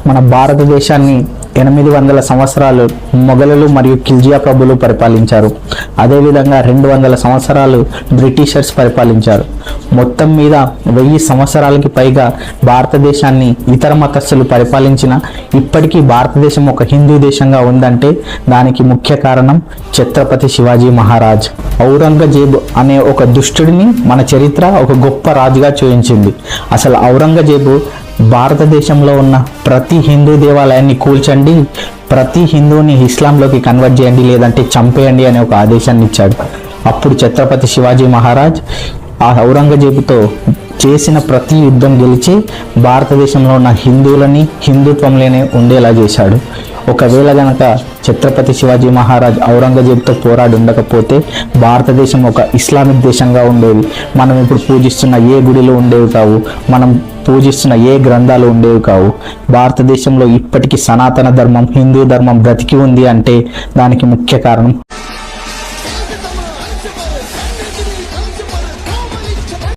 మన భారతదేశాన్ని 800 సంవత్సరాలు మొఘలులు మరియు ఖిల్జియా ప్రభులు పరిపాలించారు. అదేవిధంగా 200 సంవత్సరాలు బ్రిటిషర్స్ పరిపాలించారు. మొత్తం మీద 1000 సంవత్సరాలకి పైగా భారతదేశాన్ని ఇతర మతస్థులు పరిపాలించిన ఇప్పటికీ భారతదేశం ఒక హిందూ దేశంగా ఉందంటే దానికి ముఖ్య కారణం ఛత్రపతి శివాజీ మహారాజ్. ఔరంగజేబు అనే ఒక దుష్టుడిని మన చరిత్ర ఒక గొప్ప రాజుగా చూపించింది. అసలు ఔరంగజేబు భారతదేశంలో ఉన్న ప్రతి హిందూ దేవాలయాన్ని కూల్చండి, ప్రతి హిందూని ఇస్లాంలోకి కన్వర్ట్ చేయండి, లేదంటే చంపేయండి అనే ఒక ఆదేశాన్ని ఇచ్చాడు. అప్పుడు ఛత్రపతి శివాజీ మహారాజ్ ఆ ఔరంగజేబుతో చేసిన ప్రతి యుద్ధం గెలిచి భారతదేశంలో ఉన్న హిందువులని హిందుత్వంలోనే ఉండేలా చేశాడు. ఒకవేళ గనక ఛత్రపతి శివాజీ మహారాజ్ ఔరంగజేబుతో పోరాడి ఉండకపోతే భారతదేశం ఒక ఇస్లామిక్ దేశంగా ఉండేది. మనం ఇప్పుడు పూజిస్తున్న ఏ గుడిలు ఉండేవి కావు, మనం పూజిస్తున్న ఏ గ్రంథాలు ఉండేవి కావు. భారతదేశంలో ఇప్పటికీ సనాతన ధర్మం, హిందూ ధర్మం బ్రతికి ఉంది అంటే దానికి ముఖ్య కారణం